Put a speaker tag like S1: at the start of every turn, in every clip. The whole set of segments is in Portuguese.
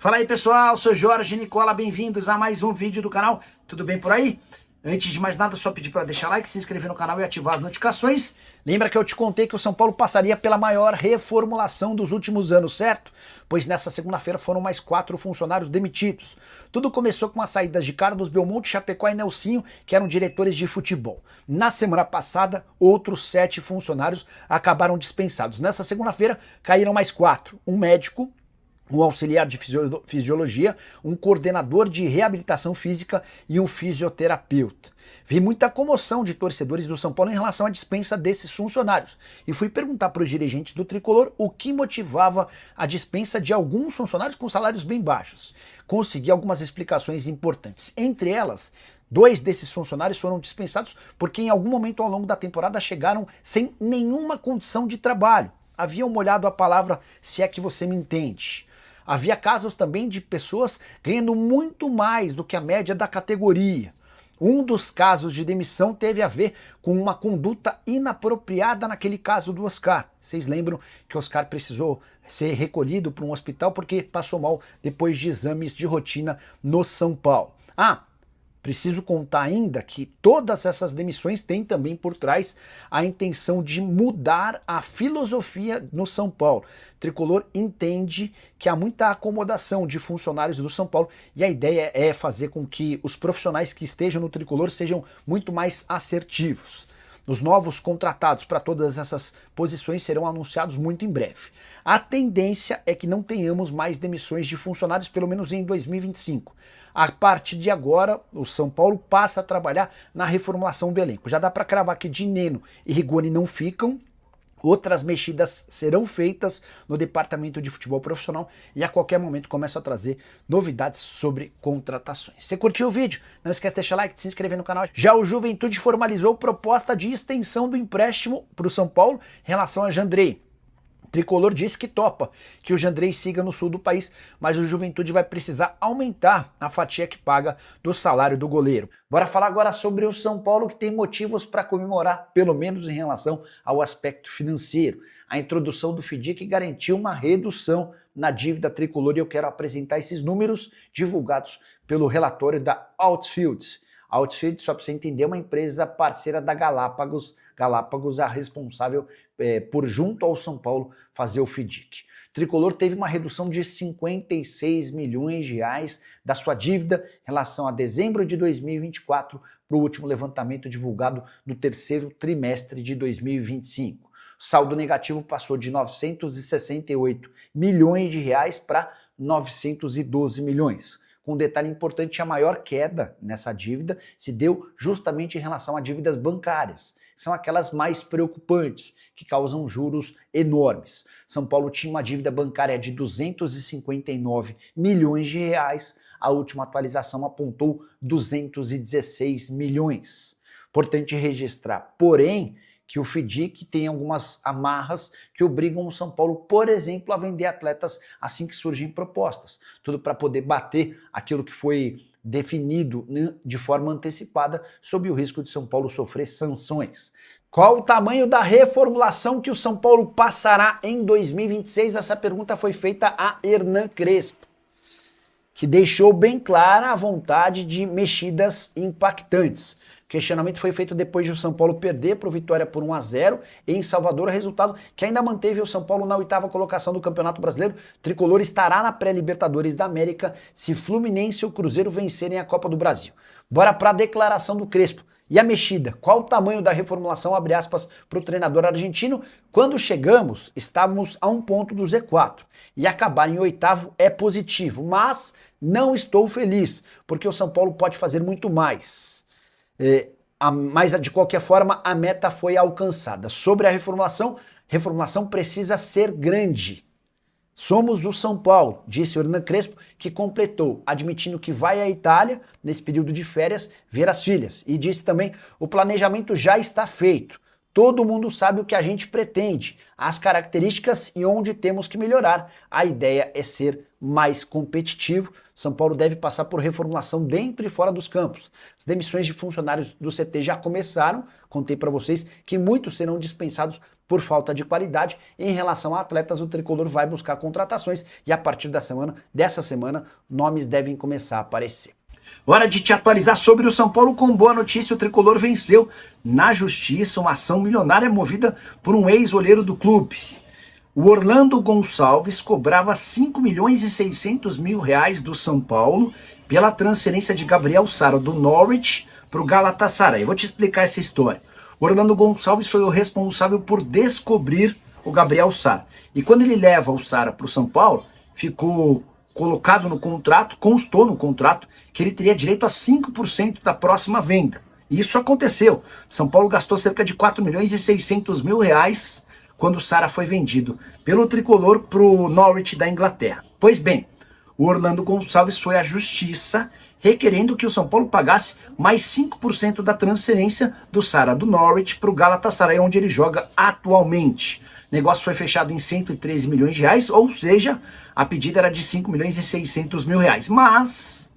S1: Fala aí pessoal, sou Jorge Nicola, bem-vindos a mais um vídeo do canal, tudo bem por aí? Antes de mais nada, só pedir para deixar like, se inscrever no canal e ativar as notificações. Lembra que eu te contei que o São Paulo passaria pela maior reformulação dos últimos anos, certo? Pois nessa segunda-feira foram mais 4 funcionários demitidos. Tudo começou com as saídas de Carlos Belmonte, Chapecó e Nelsinho, que eram diretores de futebol. Na semana passada, outros 7 funcionários acabaram dispensados. Nessa segunda-feira, caíram mais 4. Um médico, um auxiliar de fisiologia, um coordenador de reabilitação física e um fisioterapeuta. Vi muita comoção de torcedores do São Paulo em relação à dispensa desses funcionários e fui perguntar para os dirigentes do Tricolor o que motivava a dispensa de alguns funcionários com salários bem baixos. Consegui algumas explicações importantes. Entre elas, 2 desses funcionários foram dispensados porque em algum momento ao longo da temporada chegaram sem nenhuma condição de trabalho. Haviam molhado a palavra, se é que você me entende. Havia casos também de pessoas ganhando muito mais do que a média da categoria. Um dos casos de demissão teve a ver com uma conduta inapropriada naquele caso do Oscar. Vocês lembram que o Oscar precisou ser recolhido para um hospital porque passou mal depois de exames de rotina no São Paulo. Preciso contar ainda que todas essas demissões têm também por trás a intenção de mudar a filosofia no São Paulo. O Tricolor entende que há muita acomodação de funcionários do São Paulo e a ideia é fazer com que os profissionais que estejam no Tricolor sejam muito mais assertivos. Os novos contratados para todas essas posições serão anunciados muito em breve. A tendência é que não tenhamos mais demissões de funcionários, pelo menos em 2025. A partir de agora, o São Paulo passa a trabalhar na reformulação do elenco. Já dá para cravar que Dineno e Rigoni não ficam. Outras mexidas serão feitas no departamento de futebol profissional e a qualquer momento começo a trazer novidades sobre contratações. Se curtiu o vídeo, não esquece de deixar like, de se inscrever no canal. Já o Juventude formalizou proposta de extensão do empréstimo para o São Paulo em relação a Jandrei. O Tricolor disse que topa que o Jandrei siga no sul do país, mas o Juventude vai precisar aumentar a fatia que paga do salário do goleiro. Bora falar agora sobre o São Paulo, que tem motivos para comemorar, pelo menos em relação ao aspecto financeiro. A introdução do FIDIC garantiu uma redução na dívida tricolor e eu quero apresentar esses números divulgados pelo relatório da Outfields. A Outfield, só para você entender, é uma empresa parceira da Galápagos. Galápagos é a responsável por, junto ao São Paulo, fazer o FIDIC. O Tricolor teve uma redução de 56 milhões de reais da sua dívida em relação a dezembro de 2024 para o último levantamento divulgado no terceiro trimestre de 2025. O saldo negativo passou de 968 milhões de reais para 912 milhões. Com um detalhe importante, a maior queda nessa dívida se deu justamente em relação a dívidas bancárias, que são aquelas mais preocupantes, que causam juros enormes. São Paulo tinha uma dívida bancária de 259 milhões de reais, a última atualização apontou 216 milhões. Importante registrar, porém, que o FIDIC tem algumas amarras que obrigam o São Paulo, por exemplo, a vender atletas assim que surgem propostas. Tudo para poder bater aquilo que foi definido de forma antecipada, sob o risco de São Paulo sofrer sanções. Qual o tamanho da reformulação que o São Paulo passará em 2026? Essa pergunta foi feita a Hernan Crespo, que deixou bem clara a vontade de mexidas impactantes. O questionamento foi feito depois de o São Paulo perder para o Vitória por 1-0 em Salvador, resultado que ainda manteve o São Paulo na 8ª colocação do Campeonato Brasileiro. O Tricolor estará na pré-Libertadores da América se Fluminense e o Cruzeiro vencerem a Copa do Brasil. Bora para a declaração do Crespo. E a mexida? Qual o tamanho da reformulação, abre aspas, para o treinador argentino? Quando chegamos, estávamos a 1 ponto do Z4. E acabar em 8º é positivo, mas não estou feliz, porque o São Paulo pode fazer muito mais. Mas de qualquer forma a meta foi alcançada. Sobre a reformulação precisa ser grande. Somos o São Paulo, disse o Hernan Crespo, que completou, admitindo que vai à Itália, nesse período de férias, ver as filhas. E disse também, o planejamento já está feito. Todo mundo sabe o que a gente pretende, as características e onde temos que melhorar. A ideia é ser mais competitivo. São Paulo deve passar por reformulação dentro e fora dos campos. As demissões de funcionários do CT já começaram. Contei para vocês que muitos serão dispensados por falta de qualidade. Em relação a atletas, o Tricolor vai buscar contratações e a partir dessa semana, nomes devem começar a aparecer. Hora de te atualizar sobre o São Paulo com boa notícia. O Tricolor venceu na justiça uma ação milionária movida por um ex-olheiro do clube. O Orlando Gonçalves cobrava 5 milhões e 600 mil reais do São Paulo pela transferência de Gabriel Sara do Norwich para o Galatasaray. Eu vou te explicar essa história. O Orlando Gonçalves foi o responsável por descobrir o Gabriel Sara. E quando ele leva o Sara para o São Paulo, ficou colocado no contrato, constou no contrato, que ele teria direito a 5% da próxima venda. E isso aconteceu. São Paulo gastou cerca de 4 milhões e 600 mil reais quando o Sara foi vendido pelo Tricolor para o Norwich da Inglaterra. Pois bem, o Orlando Gonçalves foi à justiça requerendo que o São Paulo pagasse mais 5% da transferência do Sara do Norwich para o Galatasaray, onde ele joga atualmente. O negócio foi fechado em 113 milhões de reais, ou seja, a pedida era de 5 milhões e 600 mil reais. Mas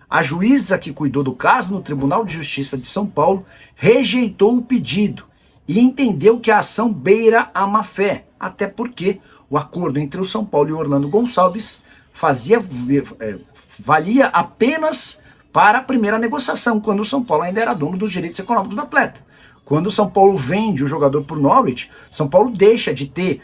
S1: a juíza que cuidou do caso no Tribunal de Justiça de São Paulo rejeitou o pedido e entendeu que a ação beira a má-fé, até porque o acordo entre o São Paulo e o Orlando Gonçalves valia apenas para a primeira negociação, quando o São Paulo ainda era dono dos direitos econômicos do atleta. Quando o São Paulo vende o jogador por Norwich, São Paulo deixa de ter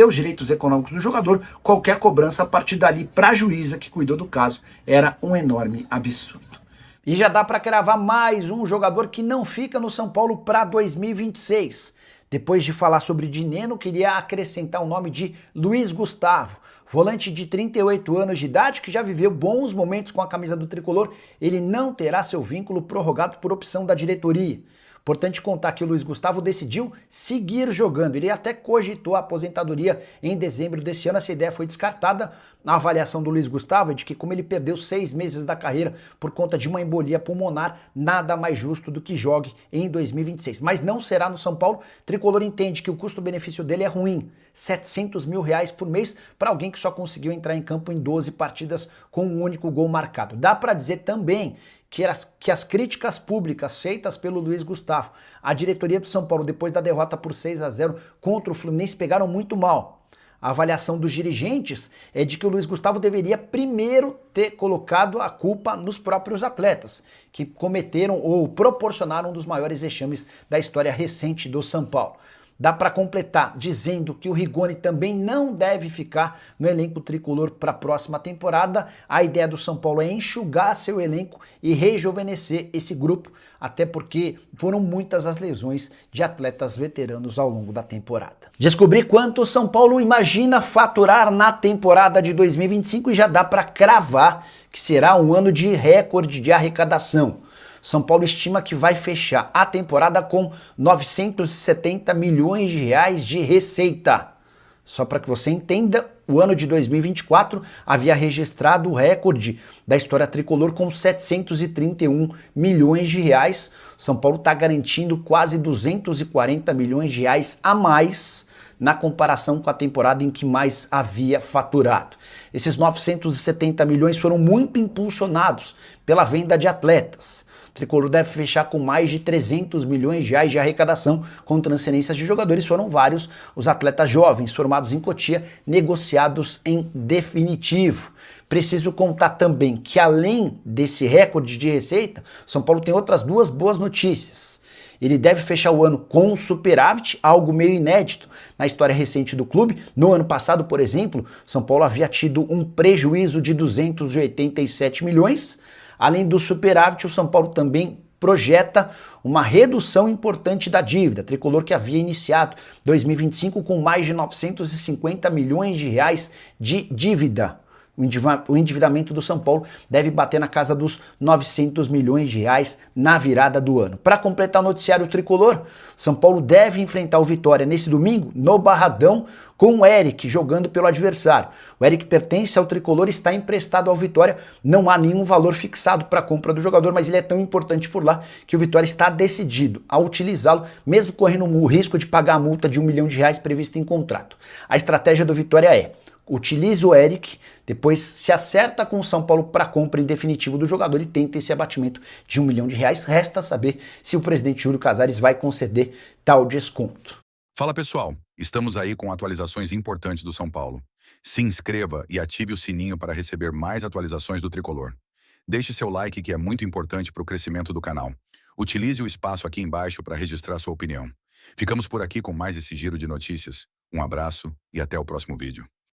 S1: os direitos econômicos do jogador. Qualquer cobrança a partir dali para a juíza que cuidou do caso era um enorme absurdo. E já dá para cravar mais um jogador que não fica no São Paulo para 2026. Depois de falar sobre Dineno, queria acrescentar o nome de Luiz Gustavo, volante de 38 anos de idade que já viveu bons momentos com a camisa do Tricolor. Ele não terá seu vínculo prorrogado por opção da diretoria. Importante contar que o Luiz Gustavo decidiu seguir jogando. Ele até cogitou a aposentadoria em dezembro desse ano. Essa ideia foi descartada. A avaliação do Luiz Gustavo é de que, como ele perdeu 6 meses da carreira por conta de uma embolia pulmonar, nada mais justo do que jogue em 2026. Mas não será no São Paulo. O Tricolor entende que o custo-benefício dele é ruim. 700 mil reais por mês para alguém que só conseguiu entrar em campo em 12 partidas com um único gol marcado. Dá para dizer também que as críticas públicas feitas pelo Luiz Gustavo à diretoria do São Paulo depois da derrota por 6-0 contra o Fluminense pegaram muito mal. A avaliação dos dirigentes é de que o Luiz Gustavo deveria primeiro ter colocado a culpa nos próprios atletas, que cometeram ou proporcionaram um dos maiores vexames da história recente do São Paulo. Dá para completar dizendo que o Rigoni também não deve ficar no elenco tricolor para a próxima temporada. A ideia do São Paulo é enxugar seu elenco e rejuvenescer esse grupo, até porque foram muitas as lesões de atletas veteranos ao longo da temporada. Descobri quanto o São Paulo imagina faturar na temporada de 2025 e já dá para cravar que será um ano de recorde de arrecadação. São Paulo estima que vai fechar a temporada com 970 milhões de reais de receita. Só para que você entenda, o ano de 2024 havia registrado o recorde da história tricolor com 731 milhões de reais. São Paulo está garantindo quase 240 milhões de reais a mais na comparação com a temporada em que mais havia faturado. Esses 970 milhões foram muito impulsionados pela venda de atletas. O Tricolor deve fechar com mais de 300 milhões de reais de arrecadação com transferências de jogadores. Foram vários os atletas jovens formados em Cotia, negociados em definitivo. Preciso contar também que, além desse recorde de receita, São Paulo tem outras duas boas notícias. Ele deve fechar o ano com um superávit, algo meio inédito na história recente do clube. No ano passado, por exemplo, São Paulo havia tido um prejuízo de 287 milhões. Além do superávit, o São Paulo também projeta uma redução importante da dívida. Tricolor que havia iniciado 2025 com mais de 950 milhões de reais de dívida. O endividamento do São Paulo deve bater na casa dos 900 milhões de reais na virada do ano. Para completar o noticiário tricolor, São Paulo deve enfrentar o Vitória nesse domingo no Barradão com o Eric jogando pelo adversário. O Eric pertence ao tricolor e está emprestado ao Vitória. Não há nenhum valor fixado para a compra do jogador, mas ele é tão importante por lá que o Vitória está decidido a utilizá-lo, mesmo correndo o risco de pagar a multa de R$1 milhão prevista em contrato. A estratégia do Vitória é: utiliza o Eric, depois se acerta com o São Paulo para a compra em definitivo do jogador e tenta esse abatimento de R$1 milhão. Resta saber se o presidente Júlio Casares vai conceder tal desconto.
S2: Fala pessoal, estamos aí com atualizações importantes do São Paulo. Se inscreva e ative o sininho para receber mais atualizações do Tricolor. Deixe seu like, que é muito importante para o crescimento do canal. Utilize o espaço aqui embaixo para registrar sua opinião. Ficamos por aqui com mais esse giro de notícias. Um abraço e até o próximo vídeo.